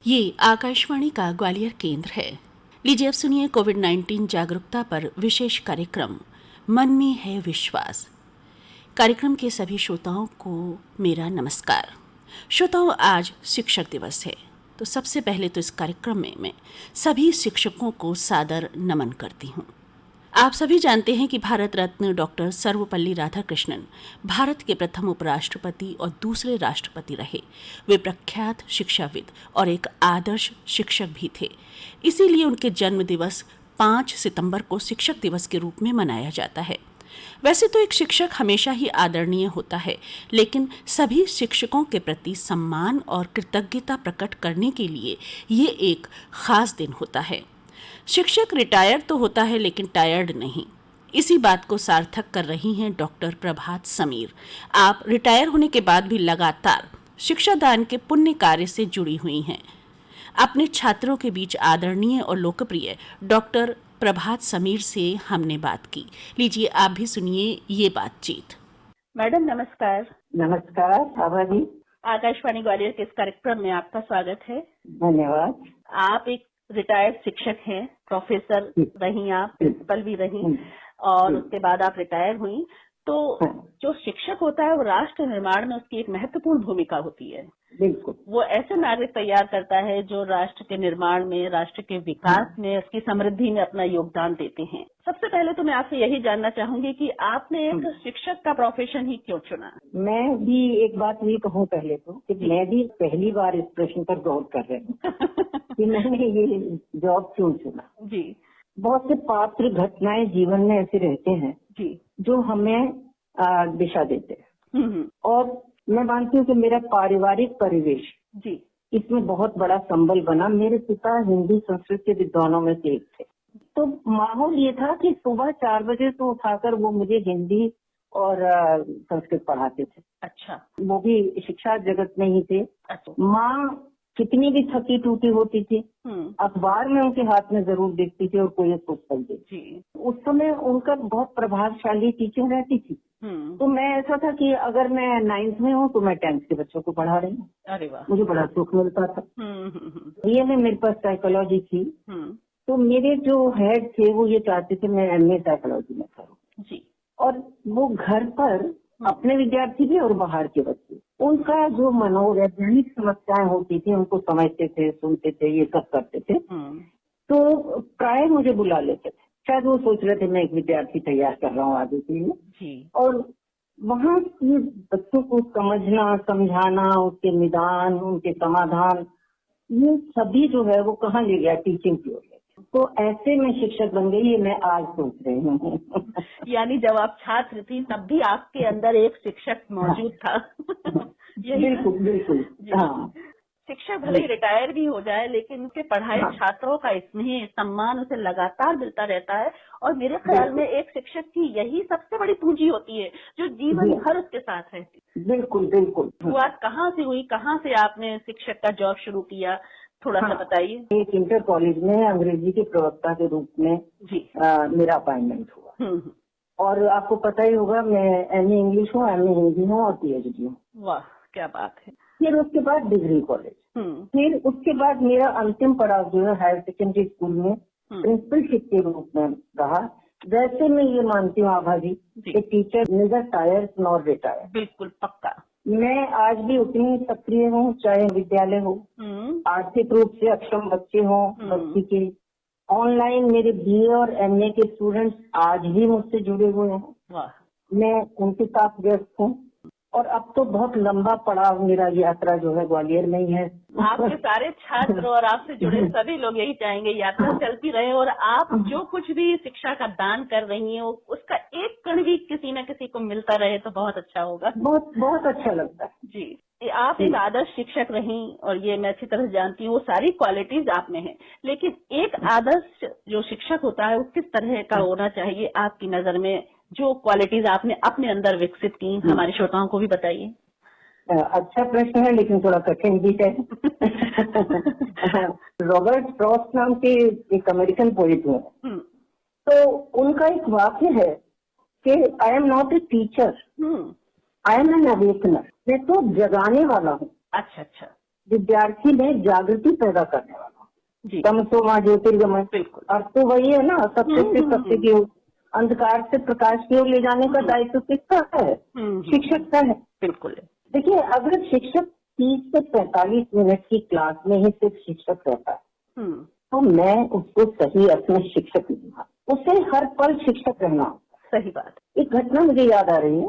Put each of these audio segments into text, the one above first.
ये आकाशवाणी का ग्वालियर केंद्र है। लीजिए अब सुनिए कोविड-19 जागरूकता पर विशेष कार्यक्रम मन में है विश्वास। कार्यक्रम के सभी श्रोताओं को मेरा नमस्कार। श्रोताओं, आज शिक्षक दिवस है, तो सबसे पहले तो इस कार्यक्रम में मैं सभी शिक्षकों को सादर नमन करती हूँ। आप सभी जानते हैं कि भारत रत्न डॉक्टर सर्वपल्ली राधाकृष्णन भारत के प्रथम उपराष्ट्रपति और दूसरे राष्ट्रपति रहे। वे प्रख्यात शिक्षाविद और एक आदर्श शिक्षक भी थे। इसीलिए उनके जन्म दिवस 5 सितंबर को शिक्षक दिवस के रूप में मनाया जाता है। वैसे तो एक शिक्षक हमेशा ही आदरणीय होता है, लेकिन सभी शिक्षकों के प्रति सम्मान और कृतज्ञता प्रकट करने के लिए ये एक खास दिन होता है। शिक्षक रिटायर तो होता है, लेकिन टायर्ड नहीं। इसी बात को सार्थक कर रही हैं डॉक्टर प्रभात समीर। आप रिटायर होने के बाद भी लगातार शिक्षादान के पुण्य कार्य से जुड़ी हुई हैं। अपने छात्रों के बीच आदरणीय और लोकप्रिय डॉक्टर प्रभात समीर से हमने बात की। लीजिए आप भी सुनिए ये बातचीत। मैडम नमस्कार। नमस्कार आभा जी। आकाशवाणी ग्वालियर के इस कार्यक्रम में आपका स्वागत है। धन्यवाद। आप एक रिटायर्ड शिक्षक हैं, प्रोफेसर रही आप, प्रिंसिपल भी रही और उसके बाद आप रिटायर हुई। तो जो शिक्षक होता है वो राष्ट्र निर्माण में उसकी एक महत्वपूर्ण भूमिका होती है। बिल्कुल। वो ऐसे नागरिक तैयार करता है जो राष्ट्र के निर्माण में, राष्ट्र के विकास में, उसकी समृद्धि में अपना योगदान देते हैं। सबसे पहले तो मैं आपसे यही जानना चाहूंगी कि आपने एक शिक्षक का प्रोफेशन ही क्यों चुना? मैं भी एक बात ये कहूँ पहले तो कि मैं भी पहली बार इस प्रश्न पर गौर कर रही हूँ कि मैंने ये जॉब क्यों चुना। जी। बहुत से पात्र घटनाएं जीवन में ऐसे रहते हैं जी जो हमें दिशा देते हैं। और मैं मानती हूँ कि मेरा पारिवारिक परिवेश जी इसमें बहुत बड़ा संबल बना। मेरे पिता हिंदी संस्कृत के विद्वानों में से एक थे, तो माहौल ये था कि सुबह 4 बजे से उठाकर वो मुझे हिंदी और संस्कृत पढ़ाते थे। अच्छा। वो भी शिक्षा जगत में ही थे। अच्छा। माँ कितनी भी थकी टूटी होती थी, अखबार में उनके हाथ में जरूर देखती थी और कोई पुस्तक देखती। उस समय उनका बहुत प्रभावशाली टीचिंग रहती थी। तो मैं ऐसा था कि अगर मैं 9th में हूँ तो मैं 10th के बच्चों को पढ़ा रही हूँ। अरे वाह। मुझे बड़ा सुख मिलता था। ये में मेरे पास साइकोलॉजी थी। तो मेरे जो हेड थे वो ये चाहते थे मैं MA साइकोलॉजी में करूँ जी। और वो घर पर अपने विद्यार्थी भी और बाहर के बच्चे, उनका जो मनोवैज्ञानिक समस्याएं होती थी उनको समझते थे, सुनते थे, ये सब करते थे। तो प्राय मुझे बुला लेते थे। शायद वो सोच रहे थे मैं एक विद्यार्थी तैयार कर रहा हूँ आगे के लिए। और वहाँ के बच्चों को समझना, समझाना, उसके निदान, उनके समाधान, ये सभी जो है वो कहाँ ले गया, टीचिंग की ओर। तो ऐसे में शिक्षक बन गई, ये मैं आज सोच रही हूँ। यानी जब आप छात्र थी तब भी आपके अंदर एक शिक्षक मौजूद था। बिल्कुल बिल्कुल। हाँ। शिक्षक भले ही रिटायर भी हो जाए, लेकिन उसके पढ़ाए छात्रों का स्नेह, सम्मान उसे लगातार मिलता रहता है। और मेरे ख्याल में एक शिक्षक की यही सबसे बड़ी पूंजी होती है जो जीवन भर उसके साथ रहती है। बिल्कुल बिल्कुल। शुरुआत कहाँ से हुई, कहाँ से आपने शिक्षक का जॉब शुरू किया, थोड़ा सा बताइए। एक इंटर कॉलेज में अंग्रेजी के प्रवक्ता के रूप में मेरा अपॉइंटमेंट हुआ। और आपको पता ही होगा मैं MA इंग्लिश हूँ, MA हिंदी हूँ और PhD हूँ। वाह, क्या बात है। फिर उसके बाद डिग्री कॉलेज, फिर उसके बाद मेरा अंतिम पड़ाव जो है हायर सेकेंडरी स्कूल में प्रिंसिपलशिप के रूप में रहा। वैसे मैं ये मानती हूँ आभा जी कि teacher neither tires nor retire. बिल्कुल पक्का। मैं आज भी उतनी सक्रिय हूँ, चाहे विद्यालय हो, आर्थिक रूप से अक्षम बच्चे हों, बच्ची के ऑनलाइन मेरे BA और MA के स्टूडेंट्स आज भी मुझसे जुड़े हुए हैं। वाह। मैं उनके साथ व्यस्त हूँ। और अब तो बहुत लंबा पड़ाव मेरा यात्रा जो है ग्वालियर में ही है। आपके सारे छात्र और आपसे जुड़े सभी लोग यही चाहेंगे यात्रा चलती रहे और आप जो कुछ भी शिक्षा का दान कर रही हैं उसका एक कण भी किसी न किसी को मिलता रहे तो बहुत अच्छा होगा। बहुत बहुत अच्छा लगता है जी। आप एक आदर्श शिक्षक रहीं और ये मैं अच्छी तरह जानती हूँ, वो सारी क्वालिटीज आप में हैं, लेकिन एक आदर्श जो शिक्षक होता है वो किस तरह का होना चाहिए आपकी नजर में? जो क्वालिटीज आपने अपने अंदर विकसित की हमारे श्रोताओं को भी बताइए। अच्छा प्रश्न है, लेकिन थोड़ा कठिन भी है। रॉबर्ट फ्रॉस्ट नाम के एक अमेरिकन पोइट हैं, तो उनका एक वाक्य है कि I am not a teacher, I am an awakener. मैं तो जगाने वाला हूँ। अच्छा अच्छा। विद्यार्थी में जागृति पैदा करने वाला। तमसो मां ज्योतिर्गमय, बिल्कुल। और तो वही है ना, सत्य से सत्य की ओर, अंधकार से प्रकाश की ओर ले जाने का दायित्व किसका है? शिक्षक का है। बिल्कुल। देखिए, अगर शिक्षक 30 से 45 मिनट की क्लास में ही सिर्फ शिक्षक रहता है तो मैं उसको सही अर्थ में शिक्षक नहीं हूँ। उसे हर पल शिक्षक रहना। सही बात। एक घटना मुझे याद आ रही है।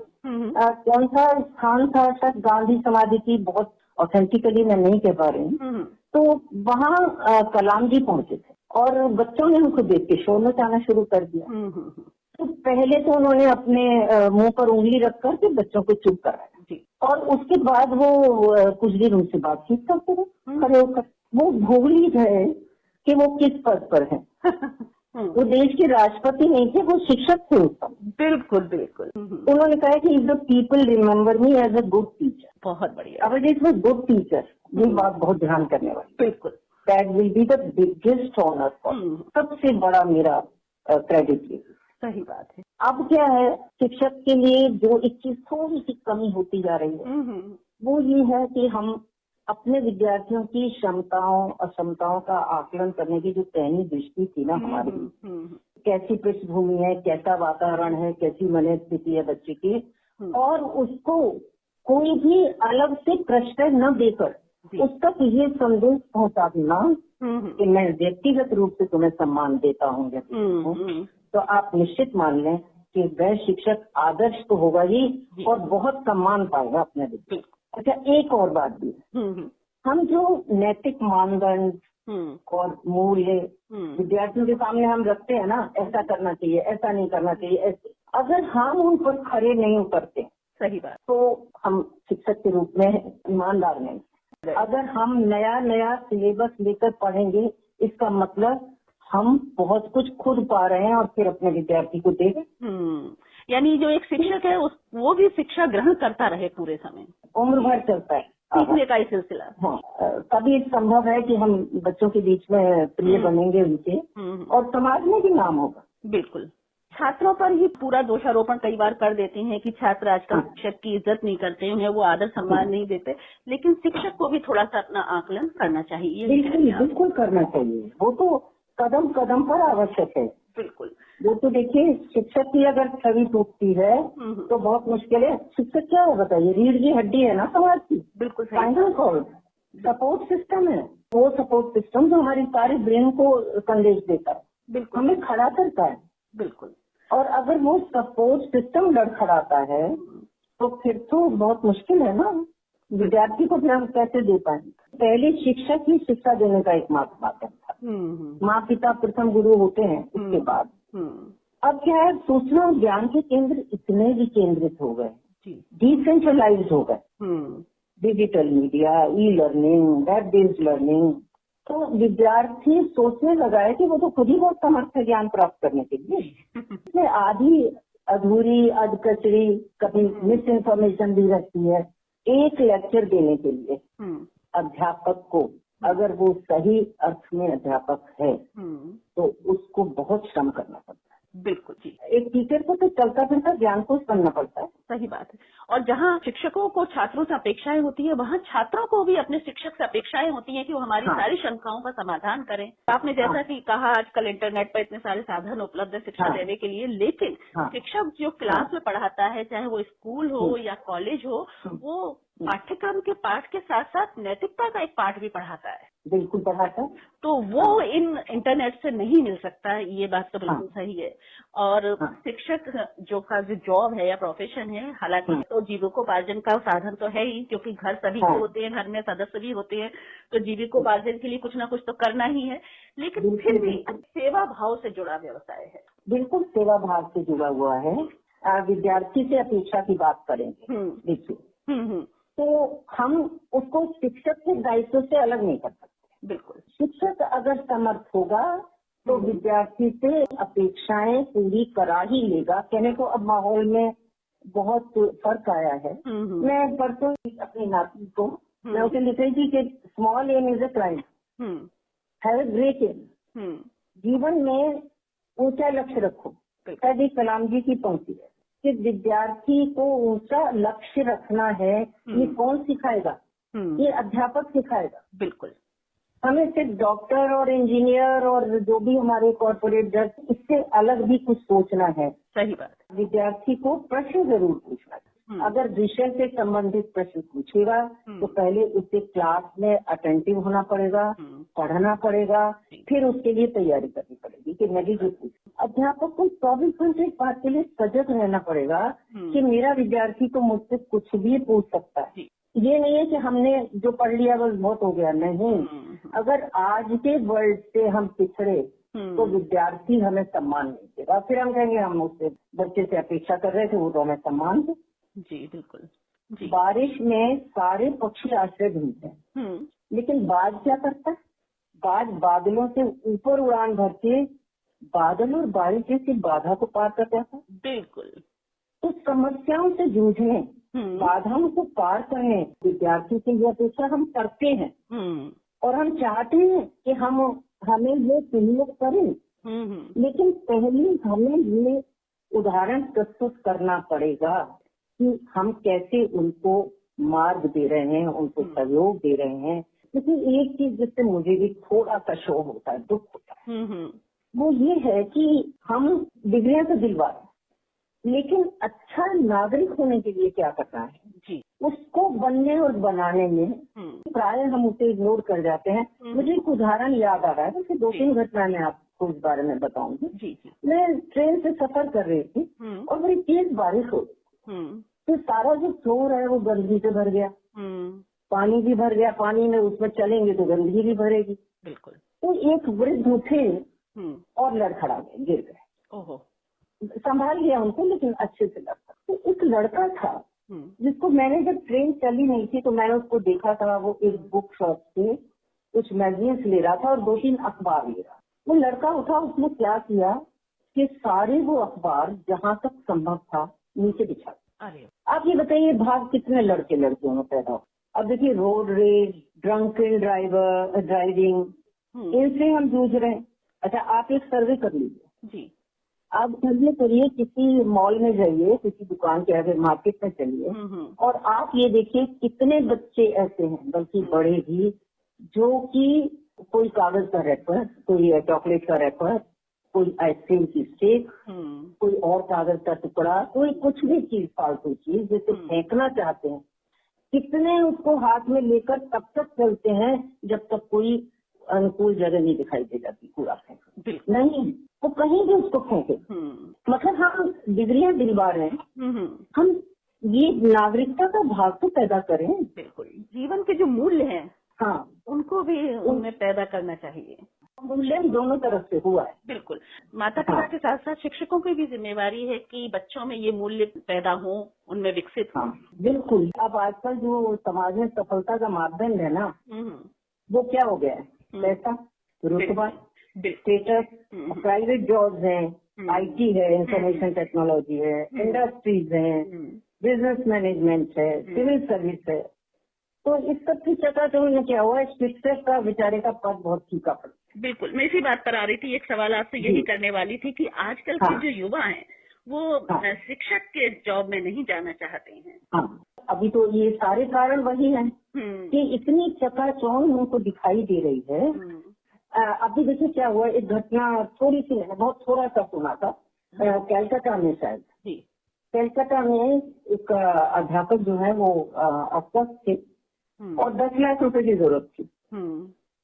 कौन सा स्थान था, शायद गांधी समाधि की, बहुत ऑथेंटिकली मैं नहीं कह पा रही हूँ। तो वहाँ कलाम जी पहुंचे थे और बच्चों ने उनको देख के शोर मचाना शुरू कर दिया। तो पहले तो उन्होंने अपने मुंह पर उंगली रख कर के बच्चों को चुप कराया और उसके बाद वो कुछ देर उनसे बातचीत करते रहे खड़े होकर। वो भूल ही गए कि वो किस पद पर है। वो देश के राष्ट्रपति नहीं थे, वो शिक्षक थे उस समय। बिल्कुल बिल्कुल। उन्होंने कहा कि if the people remember me as a good teacher. बहुत बढ़िया। अब इट वॉज गुड टीचर, ये बात बहुत ध्यान करने वाली। बिल्कुल। That will be the biggest honour for, सबसे बड़ा मेरा क्रेडिट। सही बात है। अब क्या है, शिक्षक के लिए जो एक चीज थोड़ी सी कमी होती जा रही है वो ये है कि हम अपने विद्यार्थियों की क्षमताओं अक्षमताओं का आकलन करने की जो पहली दृष्टि थी ना हमारी, कैसी पृष्ठभूमि है, कैसा वातावरण है, कैसी मनस्थिति है बच्चे की, और उसको कोई भी अलग से प्रश्न न देकर उस तक ये संदेश पहुंचा देना कि मैं व्यक्तिगत रूप से तुम्हें सम्मान देता हूँ, तो आप निश्चित मान लें कि वह शिक्षक आदर्श तो होगा ही और बहुत सम्मान पाएगा अपने विद्यार्थी। अच्छा, एक और बात भी, हम जो नैतिक मानदंड और मूल्य विद्यार्थियों के सामने हम रखते हैं ना, ऐसा करना चाहिए, ऐसा नहीं करना चाहिए, ऐसे, अगर हम उन पर खड़े नहीं उतरते, सही बात, तो हम शिक्षक के रूप में ईमानदार नहीं। अगर हम नया सिलेबस लेकर पढ़ेंगे, इसका मतलब हम बहुत कुछ खुद पा रहे हैं और फिर अपने विद्यार्थी को दे दें। यानी जो एक शिक्षक है वो भी शिक्षा ग्रहण करता रहे पूरे समय, उम्र भर चलता है सीखने का ही सिलसिला। हाँ, तभी संभव है कि हम बच्चों के बीच में प्रिय बनेंगे उनके, और समाज में भी नाम होगा। बिल्कुल। छात्रों पर ही पूरा दोषारोपण कई बार कर देते हैं कि छात्र आजकल शिक्षक की इज्जत नहीं करते, उन्हें वो आदर सम्मान नहीं देते, लेकिन शिक्षक को भी थोड़ा सा अपना आकलन करना चाहिए। बिल्कुल करना चाहिए, वो तो कदम कदम पर आवश्यक है। बिल्कुल। वो तो देखिए, शिक्षक की अगर छवि टूटती है तो बहुत मुश्किल है। शिक्षक क्या है बताइए, रीढ़ की हड्डी है ना समाज की। बिल्कुल। स्पाइनल कॉर्ड सपोर्ट सिस्टम है, वो सपोर्ट सिस्टम जो हमारी सारी ब्रेन को संदेश देता है, बिल्कुल हमें खड़ा करता है। बिल्कुल। और अगर वो सपोर्ट सिस्टम लड़खड़ाता है तो फिर तो बहुत मुश्किल है ना, विद्यार्थी को फिर हम कैसे दे पाएंगे। पहले शिक्षक ही शिक्षा देने का एकमात्र माध्यम था। माँ पिता प्रथम गुरु होते हैं, उसके बाद अब क्या है, सूचना और ज्ञान के केंद्र इतने विकेंद्रित हो गए, डिसेंट्रलाइज हो गए, digital media, e learning, web based learning, तो विद्यार्थी सोचने लगा है कि वो तो खुद ही बहुत समर्थ है ज्ञान प्राप्त करने के लिए। आधी अधूरी अधकचरी कभी मिस इन्फॉर्मेशन भी रहती है। एक लेक्चर देने के लिए अध्यापक को, अगर वो सही अर्थ में अध्यापक है तो उसको बहुत श्रम करना पड़ता है। बिल्कुल जी। एक टीचर को तो चलता फिरता ज्ञान कोश बनना पड़ता है। सही बात है। और जहाँ शिक्षकों को छात्रों से अपेक्षाएं होती है, वहाँ छात्रों को भी अपने शिक्षक से अपेक्षाएं होती हैं कि वो हमारी सारी शंकाओं का समाधान करें। आपने जैसा कि कहा, आजकल इंटरनेट पर इतने सारे साधन उपलब्ध है शिक्षा देने के लिए, लेकिन शिक्षक जो क्लास में पढ़ाता है, चाहे वो स्कूल हो या कॉलेज हो, वो पाठ्यक्रम के पाठ के साथ साथ नैतिकता का एक पाठ भी पढ़ाता है। बिल्कुल पढ़ाता है। तो वो इन इंटरनेट से नहीं मिल सकता, ये बात तो बिल्कुल सही है। और शिक्षक जो जॉब है या प्रोफेशन है, हालांकि तो जीविकोपार्जन का साधन तो है ही, क्योंकि घर सभी के होते हैं, घर में सदस्य भी होते हैं, तो जीविकोपार्जन के लिए कुछ ना कुछ तो करना ही है, लेकिन फिर भी सेवा भाव से जुड़ा व्यवसाय है। बिल्कुल सेवा भाव से जुड़ा हुआ है। विद्यार्थी से अपेक्षा की बात करेंगे, देखिए, तो हम उसको शिक्षक के दायित्व से अलग नहीं कर सकते। बिल्कुल। शिक्षक अगर समर्थ होगा तो विद्यार्थी से अपेक्षाएं पूरी करा ही लेगा। कहने को अब माहौल में बहुत फर्क आया है। मैं परसों अपनी नाती को मैं उसे लिख रही थी कि small aim is a climb, have a great aim. जीवन में ऊंचा लक्ष्य रखो। शायद कलाम जी की पंक्ति है कि विद्यार्थी को ऊंचा लक्ष्य रखना है, ये कौन सिखाएगा? ये अध्यापक सिखाएगा। बिल्कुल। हमें सिर्फ डॉक्टर और इंजीनियर और जो भी हमारे कॉर्पोरेट जज, इससे अलग भी कुछ सोचना है। सही बात। विद्यार्थी को प्रश्न जरूर पूछना है। अगर विषय से संबंधित प्रश्न पूछेगा तो पहले उसे क्लास में अटेंटिव होना पड़ेगा, पढ़ना पड़ेगा, फिर उसके लिए तैयारी करनी पड़ेगी कि मैं भी जो पूछ। अध्यापक को 24 घंटे इस बात के लिए सजग रहना पड़ेगा कि मेरा विद्यार्थी तो मुझसे कुछ भी पूछ सकता है। ये नहीं है कि हमने जो पढ़ लिया बस बहुत हो गया, नहीं। अगर आज के वर्ल्ड से हम पिछड़े तो विद्यार्थी हमें सम्मान नहीं देगा। फिर हम कहेंगे हम उससे बच्चे से अपेक्षा कर रहे थे, वो तो हमें सम्मान दे। जी बिल्कुल जी। बारिश में सारे पक्षी आश्रय ढूंढते हैं, लेकिन बाज क्या करता है? बाज बादलों से ऊपर उड़ान भर के बादल और बारिश जैसी बाधा को पार कर जाता है। बिल्कुल। तो समस्याओं से जूझें, बाधाओं को पार करें, विद्यार्थी से यह अपेक्षा हम करते हैं और हम चाहते हैं कि हमें ये सहयोग करें। लेकिन पहले हमें ये उदाहरण प्रस्तुत करना पड़ेगा कि हम कैसे उनको मार्ग दे रहे हैं, उनको सहयोग दे रहे हैं। क्योंकि एक चीज जिससे मुझे भी थोड़ा सा शोक होता है, दुख होता है, वो ये है कि हम डिग्रियां तो दिलवा रहे हैं, लेकिन अच्छा नागरिक होने के लिए क्या करना है जी, उसको बनने और बनाने में प्राय हम उसे इग्नोर कर जाते हैं। मुझे एक उदाहरण याद आ रहा है, फिर 2-3 घटना मैं आपको इस बारे में बताऊंगी। मैं ट्रेन से सफर कर रही थी और बड़ी तेज बारिश हो गई, तो सारा जो फ्लोर है वो गंदगी से भर गया, पानी भी भर गया, पानी में उसमें चलेंगे तो गंदगी भी भरेगी। बिल्कुल। तो एक वृद्ध उठे और लड़खड़ा गए, गिर गए। ओहो। संभाल लिया उनको, लेकिन अच्छे से लड़का। तो एक लड़का था जिसको मैंने, जब ट्रेन चली नहीं थी तो मैंने उसको देखा था, वो एक बुक शॉप से कुछ मैगजीन्स ले रहा था और 2-3 अखबार ले रहा। वो लड़का उठा, उसने क्या किया कि सारे वो अखबार जहाँ तक संभव था नीचे बिछा। अरे आप ये बताइए, भाग कितने लड़के लड़कियों में पैदा हो। अब देखिए, रोड रेज, ड्रंकन ड्राइविंग, इनसे हम जूझ रहे हैं। अच्छा, आप एक सर्वे कर लीजिए जी। आप सर्वे करिए, किसी मॉल में जाइए, किसी दुकान के आगे मार्केट में चलिए और आप ये देखिए कितने बच्चे ऐसे हैं, बल्कि बड़े भी, जो कि कोई कागज का रैपर, कोई चॉकलेट का रैपर, कोई आइसक्रीम की स्टिक, कोई और कागज का टुकड़ा, कोई कुछ भी चीज, फालतू चीज जिसे फेंकना चाहते हैं, कितने उसको हाथ में लेकर तब तक चलते हैं जब तक कोई अनुकूल जगह नहीं दिखाई दे जाती कूड़ा फेंक। नहीं, वो कहीं भी उसको फेंके। मतलब हम डिग्रियां दिलवा रहे हैं, हम ये नागरिकता का भाव तो पैदा करें। बिल्कुल, जीवन के जो मूल्य हैं, हाँ, उनको भी उनमें पैदा करना चाहिए। मूल्य दोनों तरफ से हुआ है। बिल्कुल, माता पिता के साथ साथ शिक्षकों की भी जिम्मेवारी है कि बच्चों में ये मूल्य पैदा हो, उनमें विकसित हो। बिल्कुल। अब आजकल जो समाज में सफलता का मापदंड है ना, वो क्या हो गया है? पैसा, रुतबा, स्टेटस, प्राइवेट जॉब्स हैं, IT है, इंफॉर्मेशन टेक्नोलॉजी है, इंडस्ट्रीज है, बिजनेस मैनेजमेंट है, सिविल सर्विस है। तो इस सब की चकाचौंध में क्या हुआ, शिक्षक का बेचारे का पद बहुत फीका पड़ा। बिल्कुल, मैं इसी बात पर आ रही थी, एक सवाल आपसे यही करने वाली थी कि आजकल के जो युवा हैं वो शिक्षक के जॉब में नहीं जाना चाहते हैं। हाँ, अभी तो ये सारे कारण वही हैं कि इतनी चकाचौंध उनको दिखाई दे रही है। अभी देखिए क्या हुआ, एक घटना थोड़ी सी, मैंने बहुत थोड़ा सा सुना था, कैलकाटा में शायद। कैलकाटा में एक अध्यापक जो है वो अस्वस्थ थे और 10 लाख रुपए की जरूरत थी।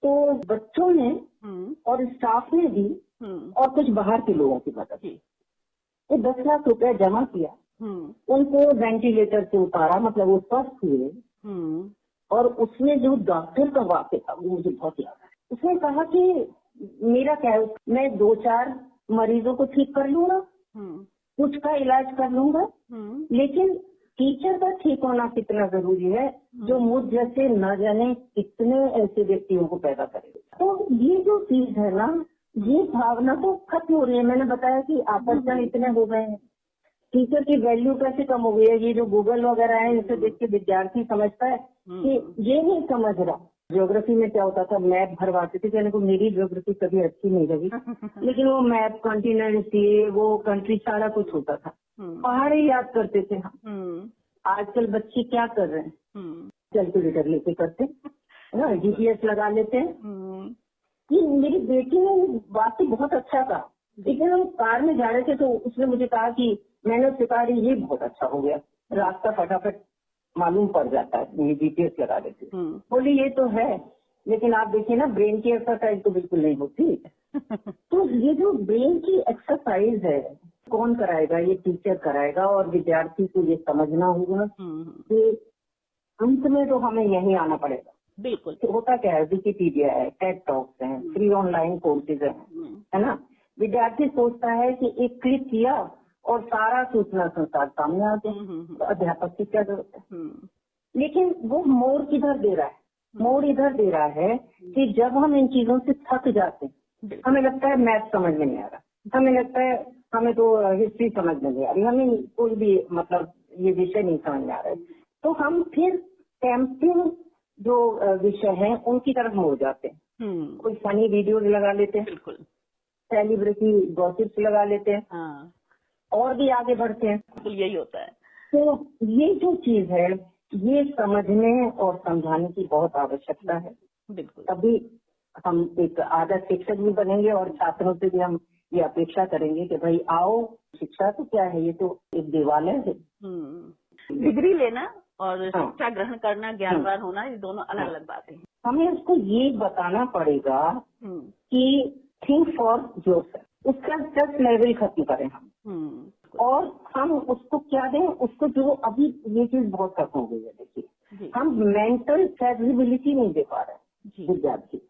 तो बच्चों ने और स्टाफ ने भी और कुछ बाहर के लोगों की मदद की, तो 10 लाख रुपए जमा किया, उनको वेंटिलेटर से उतारा, मतलब वो स्वस्थ हुए। और उसमें जो डॉक्टर का वाक्य था वो मुझे बहुत याद है। उसने कहा कि मेरा क्या है, मैं 2-4 मरीजों को ठीक कर लूंगा, कुछ का इलाज कर लूंगा, लेकिन टीचर का ठीक होना कितना जरूरी है, जो मुझ जैसे न जाने कितने ऐसे व्यक्तियों को पैदा करेगा। तो ये जो चीज है ना, ये भावना तो खत्म हो रही है। मैंने बताया कि आकर्षण इतने हो गए हैं, टीचर की वैल्यू कैसे कम हो गई है। ये जो गूगल वगैरह है, इसे देख के विद्यार्थी समझता है कि ये नहीं समझ रहा। ज्योग्राफी में क्या होता था, मैप भरवाते थे, कहने को मेरी ज्योग्राफी कभी अच्छी नहीं लगी, लेकिन वो मैप कॉन्टिनेंट, वो कंट्री, सारा कुछ होता था, पहाड़े याद करते थे हम। आजकल बच्चे क्या कर रहे हैं, कैलकुलेटर लेके करते है ना, GPS लगा लेते हैं। कि मेरी बेटी ने बात तो बहुत अच्छा कहा, लेकिन हम कार में जा रहे थे तो उसने मुझे कहा कि मैंने उससे कहा ये बहुत अच्छा हो गया, रास्ता फटाफट मालूम पड़ जाता है, ये GPS लगा देते। बोली ये तो है, लेकिन आप देखिए ना ब्रेन की एक्सरसाइज तो बिल्कुल नहीं होती। तो ये जो ब्रेन की एक्सरसाइज है कौन कराएगा? ये टीचर कराएगा, और विद्यार्थी को ये समझना होगा कि अंत में तो हमें यहीं आना पड़ेगा। बिल्कुल। तो होता क्या है, विकिपीडिया है, टेड टॉक्स हैं, फ्री ऑनलाइन कोर्सेज है ना। विद्यार्थी सोचता है कि एक क्लिक किया और सारा सूचना संसार सामने आ गया, तो अध्यापक की क्या जरूरत है? लेकिन वो मोड़ किधर दे रहा है? मोड़ इधर दे रहा है कि जब हम इन चीजों से थक जाते हैं, हमें लगता है मैथ समझ में नहीं आ रहा, हमें लगता है हमें तो हिस्ट्री समझ में नहीं आ रही, हमें कोई भी मतलब ये विषय नहीं समझ में आ रहा है, तो हम फिर टेम्पटिंग जो विषय है उनकी तरफ मोड़ जाते हैं। कोई फनी वीडियो लगा लेते हैं, बिल्कुल, सेलिब्रिटी गॉसिप्स लगा लेते हैं, हाँ, और भी आगे बढ़ते हैं। बिल्कुल यही होता है। तो ये जो चीज है ये समझने और समझाने की बहुत आवश्यकता है। बिल्कुल, तभी हम एक आदर्श शिक्षक भी बनेंगे और छात्रों से भी हम ये अपेक्षा करेंगे कि भाई आओ, शिक्षा तो क्या है, ये तो एक देवालय है। डिग्री लेना और शिक्षा ग्रहण करना, ज्ञानवान होना, ये दोनों अलग अलग बातें हैं। हमें उसको ये बताना पड़ेगा कि थिंक फॉर योरसेल्फ, उसका स्ट्रेस लेवल खत्म करें हम, और हम उसको क्या दें, उसको जो अभी ये चीज बहुत खत्म हो गई है। देखिए हम मेंटल स्टेबिलिटी नहीं दे पा रहे विद्यार्थी,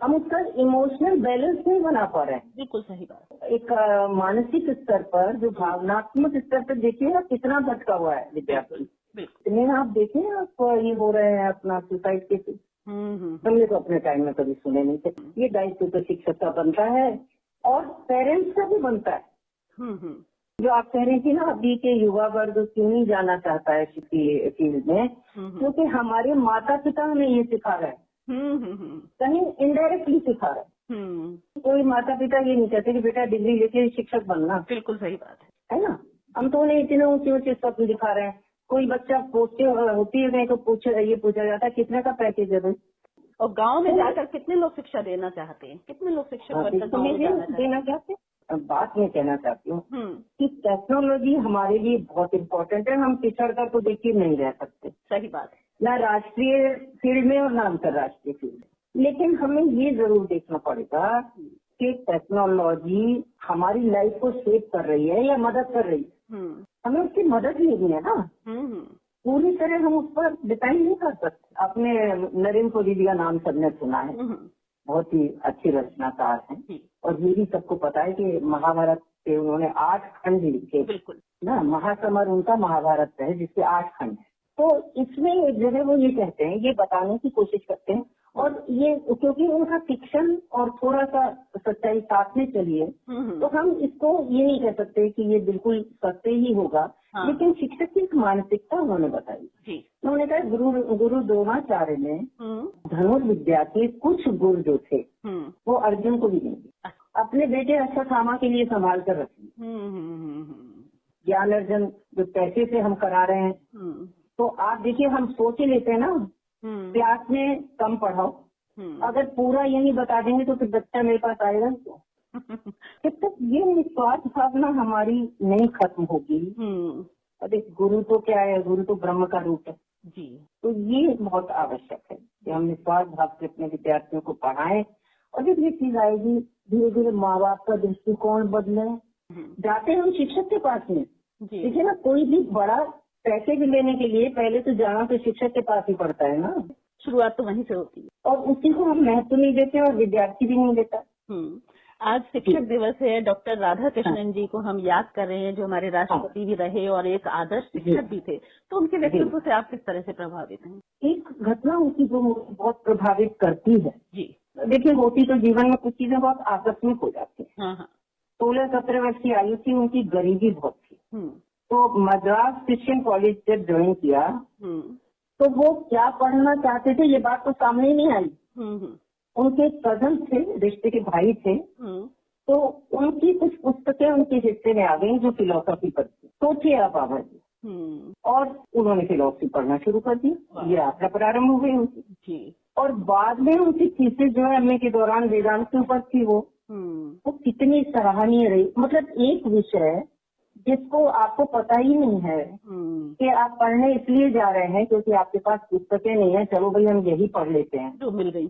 हम उसका इमोशनल बैलेंस नहीं बना पा रहे हैं। बिल्कुल सही बात। एक मानसिक स्तर पर, जो भावनात्मक स्तर पर देखिए ना कितना भटका हुआ है विद्यार्थी। इतने आप देखें, आप ये हो रहे हैं अपना सुसाइड केसेस, हमने तो अपने टाइम में कभी सुने नहीं थे। ये दायित्व तो शिक्षक का बनता है और पेरेंट्स का भी बनता है। जो आप कह रही थी ना, अभी के युवा वर्ग क्यों नहीं जाना चाहता है किसी फील्ड में, क्योंकि हमारे माता पिता हमें ये सिखा रहे हैं, कहीं इनडायरेक्टली सिखा रहे हैं। कोई माता पिता ये नहीं कहते कि बेटा डिग्री लेके शिक्षक बनना। बिल्कुल सही बात है ना। हम तो उन्हें इतने ऊंचे ऊंचे स्वप्न दिखा रहे हैं। कोई बच्चा पोस्टिंग होती है तो ये पूछा जाता है कितने का पैकेज है भाई, और गांव में जाकर कितने लोग शिक्षा देना चाहते हैं, कितने लोग शिक्षक देना चाहते हैं। बात मैं कहना चाहती हूँ कि टेक्नोलॉजी हमारे लिए बहुत इम्पोर्टेंट है, हम पिछड़ कर तो देखिए नहीं रह सकते। सही बात है, न राष्ट्रीय फील्ड में और न अंतर्राष्ट्रीय फील्ड में। लेकिन हमें ये जरूर देखना पड़ेगा कि टेक्नोलॉजी हमारी लाइफ को शेप कर रही है या मदद कर रही है। हमें उसकी मदद लेनी है ना, पूरी तरह हम उस पर डिपेंड नहीं कर सकते। आपने नरेंद्र कोली का नाम सबने सुना है, बहुत ही अच्छी रचनाकार हैं, और ये भी सबको पता है कि महाभारत के उन्होंने 8 खंड लिखे। बिल्कुल ना, महासमर उनका महाभारत है जिसके 8 खंड है। तो इसमें एक जगह वो ये कहते हैं, ये बताने की कोशिश करते हैं, और ये क्योंकि उनका फिक्शन और थोड़ा सा सच्चाई साथ में चलिए, तो हम इसको ये नहीं कह सकते कि ये बिल्कुल सत्य ही होगा। हाँ। लेकिन शिक्षक की एक मानसिकता उन्होंने बताई। उन्होंने कहा गुरु द्रोणाचार्य ने धनुर्विद्या के कुछ गुण जो थे वो अर्जुन को भी देंगे, अपने बेटे अश्वत्थामा के लिए संभाल कर रखेंगे। ज्ञान अर्जन जो पैसे से हम करा रहे हैं, तो आप देखिए हम सोच ही लेते हैं ना, क्लास में कम पढ़ाओ, अगर पूरा यही बता देंगे तो फिर बच्चा मेरे पास आएगा तो जब तक ये निस्वार्थ भावना हमारी नहीं खत्म होगी। अरे गुरु तो क्या है, गुरु तो ब्रह्म का रूप है जी। तो ये बहुत आवश्यक है कि हम निस्वार्थ भाव से अपने विद्यार्थियों को पढ़ाएं, और जब ये चीज आएगी धीरे धीरे माँ बाप का दृष्टिकोण बदले। जाते हम शिक्षक के पास में, देखिए ना, कोई भी बड़ा पैकेज लेने के लिए पहले तो जाना तो शिक्षक के पास ही पड़ता है ना, शुरुआत तो वहीं से होती है, और उसी को हम महत्व नहीं देते और विद्यार्थी भी नहीं देता। आज शिक्षक दिवस है, डॉक्टर राधा कृष्णन जी को हम याद कर रहे हैं, जो हमारे राष्ट्रपति भी रहे और एक आदर्श शिक्षक भी थे। तो उनके व्यक्तित्व से आप किस तरह से प्रभावित हैं? एक घटना उनकी जो बहुत प्रभावित करती है जी। देखिए, होती तो जीवन में कुछ चीजें बहुत आकस्मिक हो जाती है। 16-17 वर्ष की आयु थी, उनकी गरीबी बहुत थी। तो मद्रास क्रिश्चियन कॉलेज जब ज्वाइन किया तो वो क्या पढ़ना चाहते थे ये बात तो सामने नहीं आई। उनके कजन थे, रिश्ते के भाई थे, तो उनकी कुछ पुस्तकें उनके हिस्से में आ गई जो फिलोसॉफी पर थी। सोचिए आप बाबा जी, और उन्होंने फिलोसफी पढ़ना शुरू कर दिया। ये यात्रा प्रारंभ हो गई उनकी जी। और बाद में उनकी थीसिस जो है एमए के दौरान वेदांत के ऊपर थी वो कितनी सराहनीय रही। मतलब एक विषय जिसको आपको पता ही नहीं है कि आप पढ़ने इसलिए जा रहे हैं क्योंकि आपके पास पुस्तकें नहीं है, चलो भाई हम यही पढ़ लेते हैं, जो मिल गई।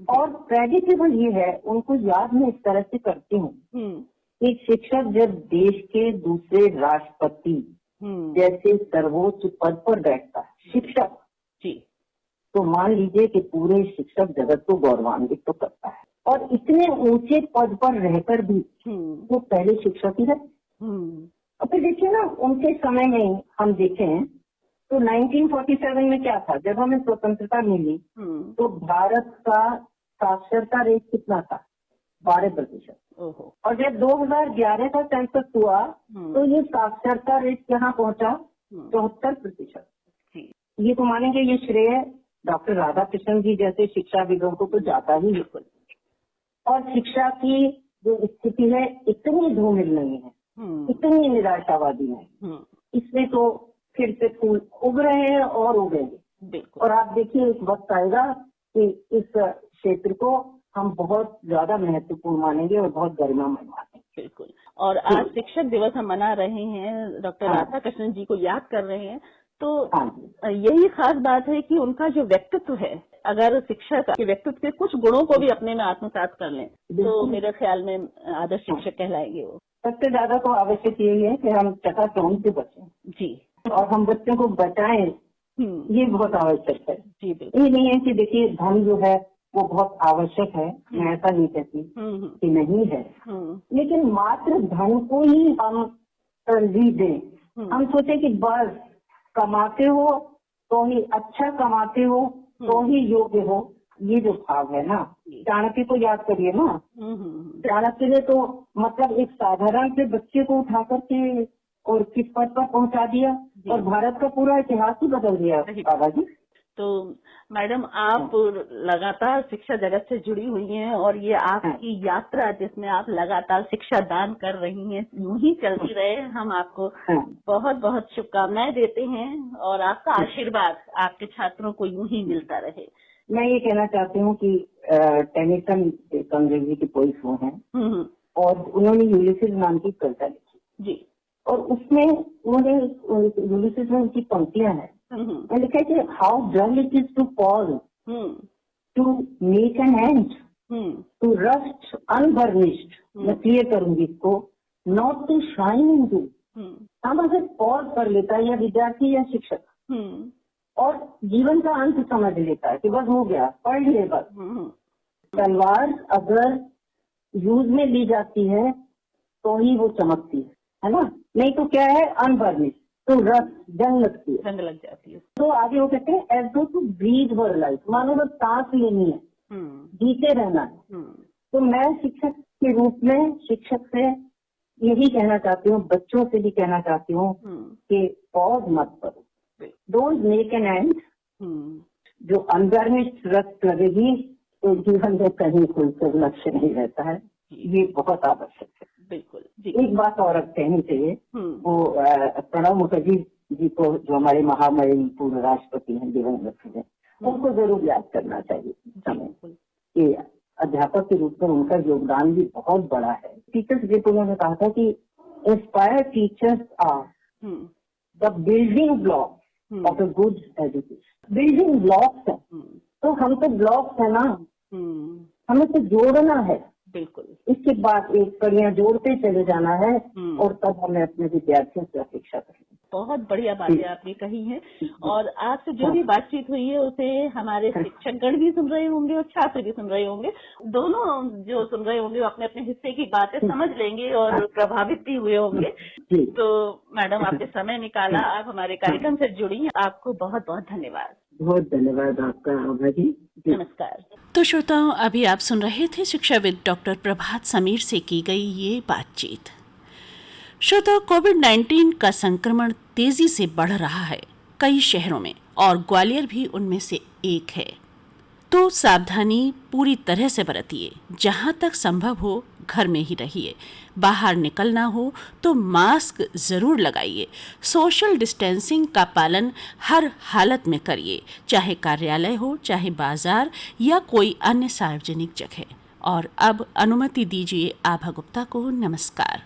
और प्रेडिक्टेबल ये है, उनको याद मैं इस तरह से करती हूँ। एक शिक्षक जब देश के दूसरे राष्ट्रपति जैसे सर्वोच्च पद पर बैठता है शिक्षक जी, तो मान लीजिए कि पूरे शिक्षक जगत को गौरवान्वित तो करता है। और इतने ऊंचे पद पर रहकर भी वो पहले शिक्षक ही रहे। और फिर देखिए ना, उनके समय में हम देखें तो 1947 में क्या था, जब हमें स्वतंत्रता मिली तो भारत का साक्षरता रेट कितना था? 12%। और जब 2011 का सेंसस हुआ तो ये साक्षरता रेट कहाँ पहुंचा? 74%। ये तो मानेंगे ये श्रेय डॉक्टर राधाकृष्णन जी जैसे शिक्षाविदों को तो जाता ही बिल्कुल। और शिक्षा की जो स्थिति है इतनी धूमिल नहीं है, इतनी निराशावादी है, इसमें तो फिर से फूल उग रहे हैं और उगेंगे। और आप देखिए एक वक्त आएगा कि इस क्षेत्र को हम बहुत ज्यादा महत्वपूर्ण मानेंगे और बहुत गरिमामय मानेंगे। बिल्कुल। और आज शिक्षक दिवस हम मना रहे हैं, डॉक्टर राधाकृष्णन जी को याद कर रहे हैं, तो यही खास बात है कि उनका जो व्यक्तित्व है, अगर शिक्षक के व्यक्तित्व के कुछ गुणों को भी अपने में आत्मसात कर लें तो मेरे ख्याल में आदर्श शिक्षक कहलाएंगे वो। सबसे ज्यादा तो आवश्यक यही है कि हम चकाचौंध से बचें जी, और हम बच्चों को बचाएं, ये बहुत आवश्यक है जी। ये नहीं है कि देखिए धन जो है वो बहुत आवश्यक है, मैं ऐसा नहीं कहती कि नहीं है, लेकिन मात्र धन को ही हम तरजीह दें। हम सोचे कि बस कमाते हो तो ही अच्छा कमाते हो तो ही योग्य हो, ये जो भाव है ना, चाणक्य को याद करिए ना। चाणक्य ने तो मतलब एक साधारण से बच्चे को उठा करके और किस पद पर पहुंचा दिया और भारत का पूरा इतिहास ही बदल दिया बाबा जी। तो मैडम आप लगातार शिक्षा जगत से जुड़ी हुई हैं और ये आपकी यात्रा जिसमें आप लगातार शिक्षा दान कर रही हैं यूं ही चलती रहे। हम आपको बहुत बहुत शुभकामनाएं देते हैं और आपका आशीर्वाद आपके छात्रों को यूं ही मिलता रहे। मैं ये कहना चाहती हूँ कि टेनिसन अंग्रेजी की पोइट वो हैं और उन्होंने यूलिसिस नाम की कविता लिखी जी, और उसमें उन्होंने यूलिसिस में उनकी पंक्तियां हैं, लिखा है कि how dull it is to pause to make an end to rust unburnished. मैं क्लियर करूंगी इसको, not to shine in to. हम अगर पॉज कर लेता है या विद्यार्थी या शिक्षक और जीवन का अंत समझ लेता है कि बस हो गया, पढ़ लिए बस। तलवार अगर यूज में ली जाती है तो ही वो चमकती है ना, नहीं तो क्या है अनबर्निश, तो रस जंग लगती है, जंग लग जाती है। तो आगे वो कहते हैं as though to breathe were life, मानो बस सांस लेनी है, जीते रहना है। तो मैं शिक्षक के रूप में शिक्षक से यही कहना चाहती हूँ, बच्चों से भी कहना चाहती हूँ कि पॉज मत करो, डोंट मेक एन एंड। जो अनगार्निश्ड रस लगेगी तो जीवन में कहीं कोई लक्ष्य नहीं रहता है, ये बहुत आवश्यक है। बिल्कुल जी। एक बात और कहनी चाहिए, वो प्रणब मुखर्जी जी को जो हमारे महामहिम पूर्व राष्ट्रपति हैं दिवंगत हैं, उनको जरूर याद करना चाहिए समय कि अध्यापक के रूप में उनका योगदान भी बहुत बड़ा है। टीचर्स डे को उन्होंने कहा था कि inspire teachers are the building block of a good education. Building blocks है, तो हम तो ब्लॉक्स है ना, हमें तो जोड़ना है। बिल्कुल, इसके बाद एक कड़ियां जोड़ते चले जाना है और तब हमें अपने विद्यार्थियों से अपेक्षा करनी। बहुत बढ़िया बातें आपने कही हैं और आपसे जो भी बातचीत हुई है उसे हमारे शिक्षकगण भी सुन रहे होंगे और छात्र भी सुन रहे होंगे, दोनों जो सुन रहे होंगे अपने अपने हिस्से की बातें समझ लेंगे और प्रभावित भी हुए होंगे। तो मैडम आपने समय निकाला, आप हमारे कार्यक्रम से जुड़ी, आपको बहुत बहुत धन्यवाद। बहुत धन्यवाद आपका आभा जी। नमस्कार। तो श्रोताओं, अभी आप सुन रहे थे शिक्षाविद डॉक्टर प्रभात समीर से की गई ये बातचीत। श्रोताओं, कोविड-19 का संक्रमण तेजी से बढ़ रहा है कई शहरों में और ग्वालियर भी उनमें से एक है। तो सावधानी पूरी तरह से बरतिए, जहां तक संभव हो घर में ही रहिए। बाहर निकलना हो तो मास्क जरूर लगाइए। सोशल डिस्टेंसिंग का पालन हर हालत में करिए, चाहे कार्यालय हो, चाहे बाजार या कोई अन्य सार्वजनिक जगह। और अब अनुमति दीजिए आभा गुप्ता को। नमस्कार।